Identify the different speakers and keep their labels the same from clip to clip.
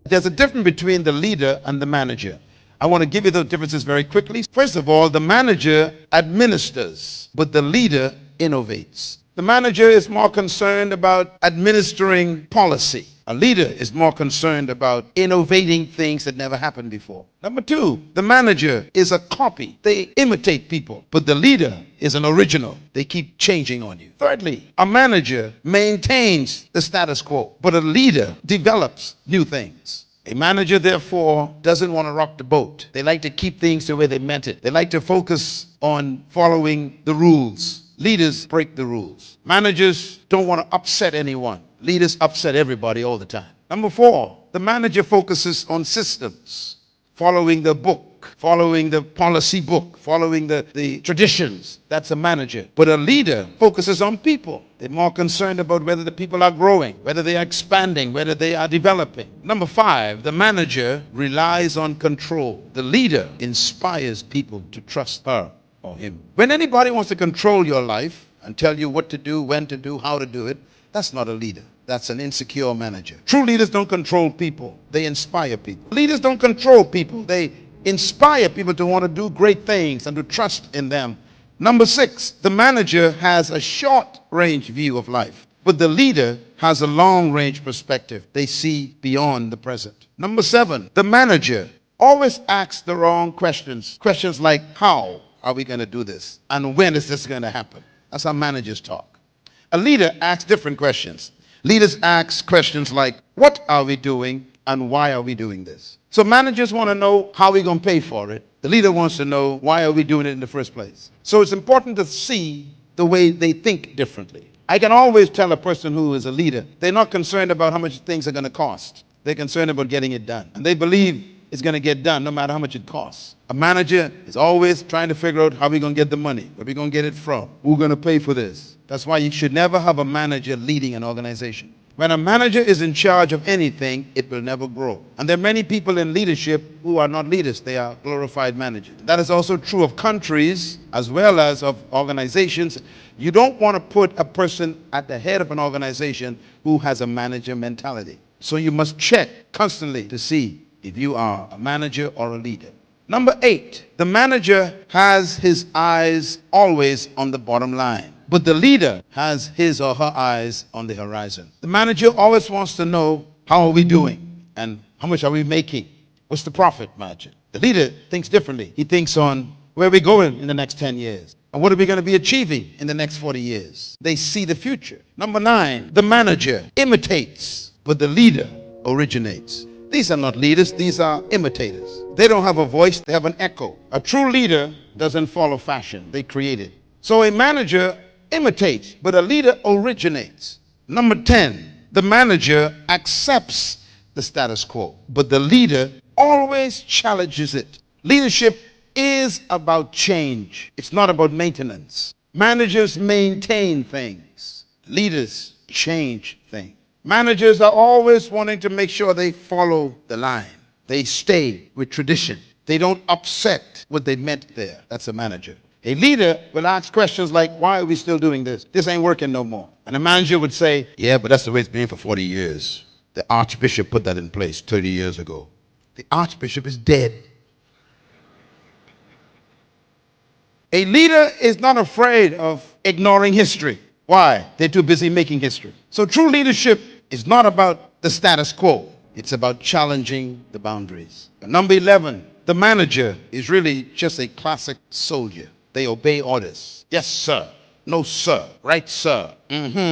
Speaker 1: There's a difference between the leader and the manager. I want to give you those differences very quickly. First of all, the manager administers, but the leader innovates. The manager is more concerned about administering policy. A leader is more concerned about innovating things that never happened before. Number two, the manager is a copy. They imitate people, but the leader is an original. They keep changing on you. Thirdly, a manager maintains the status quo, but a leader develops new things. A manager, therefore, doesn't want to rock the boat. They like to keep things the way they meant it. They like to focus on following the rules. Leaders break the rules. Managers don't want to upset anyone. Leaders upset everybody all the time. Number four, the manager focuses on systems, following the book, following the policy book, following the traditions. That's a manager. But a leader focuses on people. They're more concerned about whether the people are growing, whether they are expanding, whether they are developing. Number five, the manager relies on control. The leader inspires people to trust her or him. When anybody wants to control your life and tell you what to do, when to do, how to do it, that's not a leader. That's an insecure manager. True leaders don't control people. They inspire people. Leaders don't control people. They inspire people to want to do great things and to trust in them. Number six, the manager has a short-range view of life, but the leader has a long-range perspective. They see beyond the present. Number seven, the manager always asks the wrong questions. Questions like, how are we going to do this? And when is this going to happen? That's how managers talk. A leader asks different questions. Leaders ask questions like, what are we doing and why are we doing this? So managers want to know how we're going to pay for it. The leader wants to know why are we doing it in the first place. So it's important to see the way they think differently. I can always tell a person who is a leader, they're not concerned about how much things are going to cost. They're concerned about getting it done. And they believe it's going to get done no matter how much it costs. A manager is always trying to figure out how we're going to get the money, where we're going to get it from, who's going to pay for this. That's why you should never have a manager leading an organization. When a manager is in charge of anything, it will never grow. And there are many people in leadership who are not leaders. They are glorified managers. That is also true of countries as well as of organizations. You don't want to put a person at the head of an organization who has a manager mentality. So you must check constantly to see if you are a manager or a leader. Number eight, the manager has his eyes always on the bottom line, but the leader has his or her eyes on the horizon. The manager always wants to know, how are we doing? And how much are we making? What's the profit margin? The leader thinks differently. He thinks on where are we going in the next 10 years? And what are we going to be achieving in the next 40 years? They see the future. Number nine, the manager imitates, but the leader originates. These are not leaders, these are imitators. They don't have a voice, they have an echo. A true leader doesn't follow fashion, they create it. So a manager imitates, but a leader originates. Number 10, the manager accepts the status quo, but the leader always challenges it. Leadership is about change. It's not about maintenance. Managers maintain things. Leaders change things. Managers are always wanting to make sure they follow the line. They stay with tradition. They don't upset what they meant there. That's a manager. A leader will ask questions like, why are we still doing this? This ain't working no more. And a manager would say, yeah, but that's the way it's been for 40 years. The Archbishop put that in place 30 years ago. The Archbishop is dead. A leader is not afraid of ignoring history. Why? They're too busy making history. So true leadership is not about the status quo. It's about challenging the boundaries. Number 11, the manager is really just a classic soldier. They obey orders. Yes, sir. No, sir. Right, sir.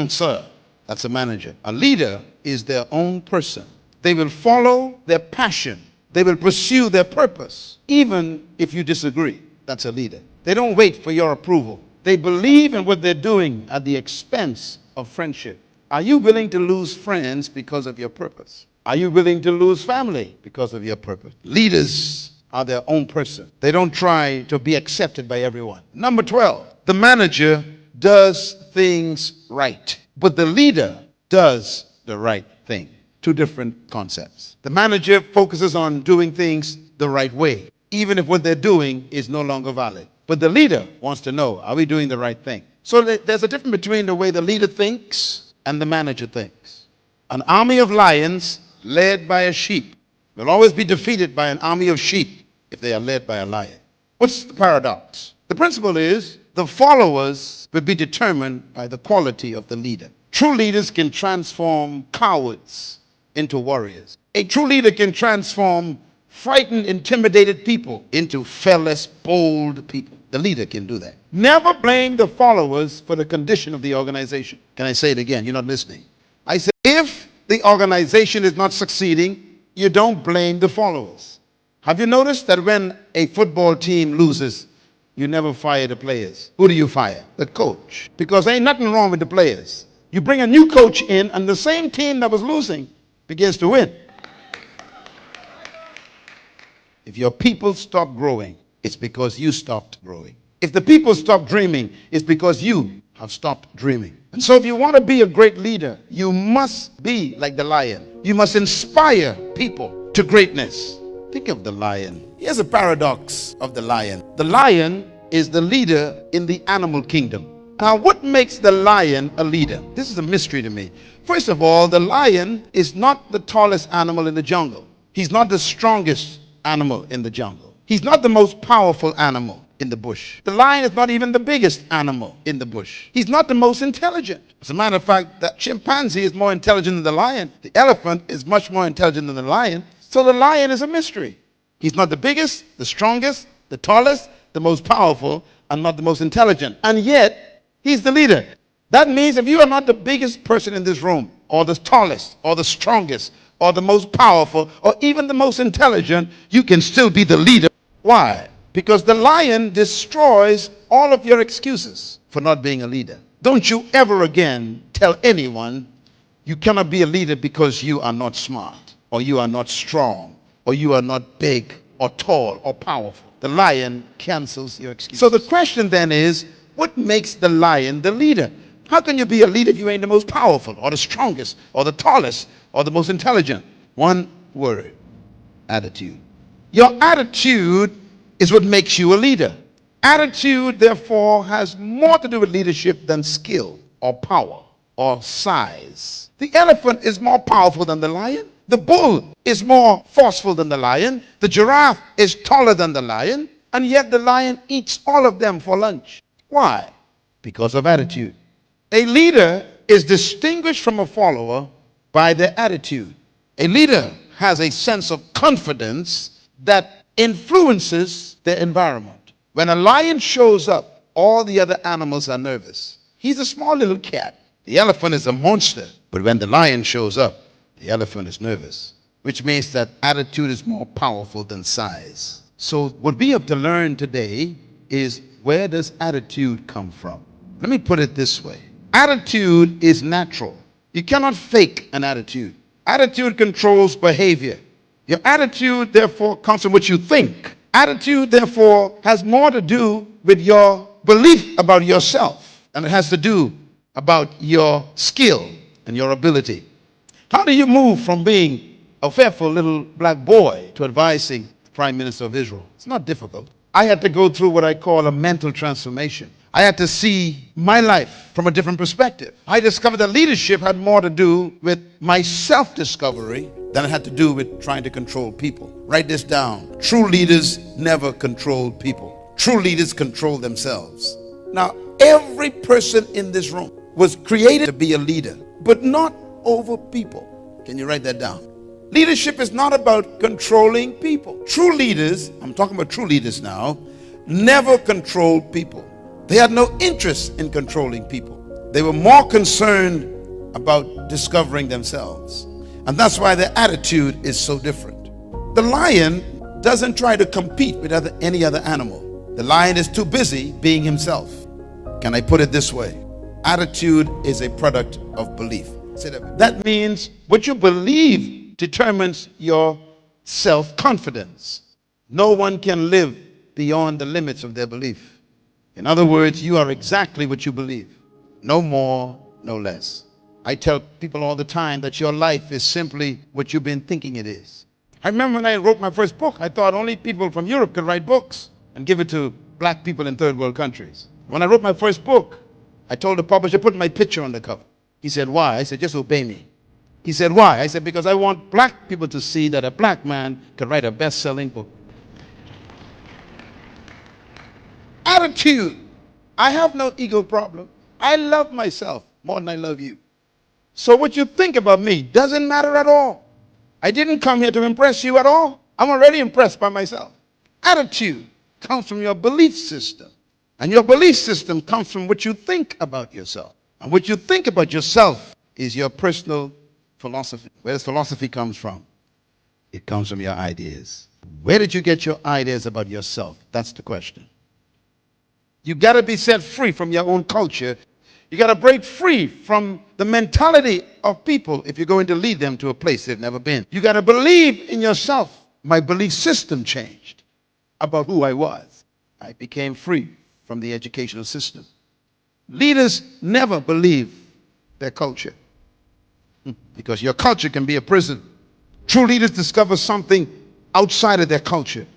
Speaker 1: Sir. That's a manager. A leader is their own person. They will follow their passion. They will pursue their purpose, even if you disagree. That's a leader. They don't wait for your approval. They believe in what they're doing at the expense of friendship. Are you willing to lose friends because of your purpose? Are you willing to lose family because of your purpose? Leaders are their own person. They don't try to be accepted by everyone. Number 12, the manager does things right, but the leader does the right thing. Two different concepts. The manager focuses on doing things the right way, even if what they're doing is no longer valid. But the leader wants to know, are we doing the right thing? So there's a difference between the way the leader thinks and the manager thinks. An army of lions led by a sheep They'll always be defeated by an army of sheep if they are led by a lion. What's the paradox? The principle is the followers will be determined by the quality of the leader. True leaders can transform cowards into warriors. A true leader can transform frightened, intimidated people into fearless, bold people. The leader can do that. Never blame the followers for the condition of the organization. Can I say it again? You're not listening. I said, if the organization is not succeeding, you don't blame the followers. Have you noticed that when a football team loses, you never fire the players? Who do you fire? The coach. Because there ain't nothing wrong with the players. You bring a new coach in, and the same team that was losing begins to win. If your people stop growing, it's because you stopped growing. If the people stop dreaming, it's because you have stopped dreaming. And so if you want to be a great leader, you must be like the lion. You must inspire people to greatness. Think of the lion. Here's a paradox of the lion. The lion is the leader in the animal kingdom. Now, what makes the lion a leader? This is a mystery to me. First of all, the lion is not the tallest animal in the jungle. He's not the strongest animal in the jungle. He's not the most powerful animal in the bush. The lion is not even the biggest animal in the bush. He's not the most intelligent. As a matter of fact, the chimpanzee is more intelligent than the lion. The elephant is much more intelligent than the lion. So the lion is a mystery. He's not the biggest, the strongest, the tallest, the most powerful, and not the most intelligent. And yet, he's the leader. That means if you are not the biggest person in this room, or the tallest, or the strongest, or the most powerful, or even the most intelligent, you can still be the leader. Why? Because the lion destroys all of your excuses for not being a leader. Don't you ever again tell anyone you cannot be a leader because you are not smart, or you are not strong, or you are not big, or tall, or powerful. The lion cancels your excuses. So the question then is, what makes the lion the leader? How can you be a leader if you ain't the most powerful, or the strongest, or the tallest, or the most intelligent? One word: attitude. Your attitude is what makes you a leader. Attitude, therefore, has more to do with leadership than skill, or power, or size. The elephant is more powerful than the lion. The bull is more forceful than the lion. The giraffe is taller than the lion. And yet the lion eats all of them for lunch. Why? Because of attitude. A leader is distinguished from a follower by their attitude. A leader has a sense of confidence that influences their environment. When a lion shows up, all the other animals are nervous. He's a small little cat. The elephant is a monster. But when the lion shows up, the elephant is nervous, which means that attitude is more powerful than size. So what we have to learn today is, where does attitude come from? Let me put it this way. Attitude is natural. You cannot fake an attitude. Attitude controls behavior. Your attitude, therefore, comes from what you think. Attitude, therefore, has more to do with your belief about yourself, and it has to do about your skill and your ability. How do you move from being a fearful little black boy to advising the Prime Minister of Israel? It's not difficult. I had to go through what I call a mental transformation. I had to see my life from a different perspective. I discovered that leadership had more to do with my self-discovery than it had to do with trying to control people. Write this down. True leaders never control people. True leaders control themselves. Now, every person in this room was created to be a leader, but not over people. Can you write that down? Leadership is not about controlling people. True leaders, I'm talking about true leaders now, never controlled people. They had no interest in controlling people. They were more concerned about discovering themselves. And that's why their attitude is so different. The lion doesn't try to compete with any other animal. The lion is too busy being himself. Can I put it this way? Attitude is a product of belief. That means what you believe determines your self-confidence. No one can live beyond the limits of their belief. In other words, you are exactly what you believe. No more, no less. I tell people all the time that your life is simply what you've been thinking it is. I remember when I wrote my first book, I thought only people from Europe could write books and give it to black people in third world countries. When I wrote my first book, I told the publisher, put my picture on the cover. He said, why? I said, just obey me. He said, why? I said, because I want black people to see that a black man could write a best-selling book. Attitude. I have no ego problem. I love myself more than I love you. So what you think about me doesn't matter at all. I didn't come here to impress you at all. I'm already impressed by myself. Attitude comes from your belief system. And your belief system comes from what you think about yourself. And what you think about yourself is your personal philosophy. Where does philosophy comes from? It comes from your ideas. Where did you get your ideas about yourself? That's the question. You got to be set free from your own culture. You got to break free from the mentality of people if you're going to lead them to a place they've never been. You got to believe in yourself. My belief system changed about who I was. I became free from the educational system. Leaders never believe their culture because your culture can be a prison. True leaders discover something outside of their culture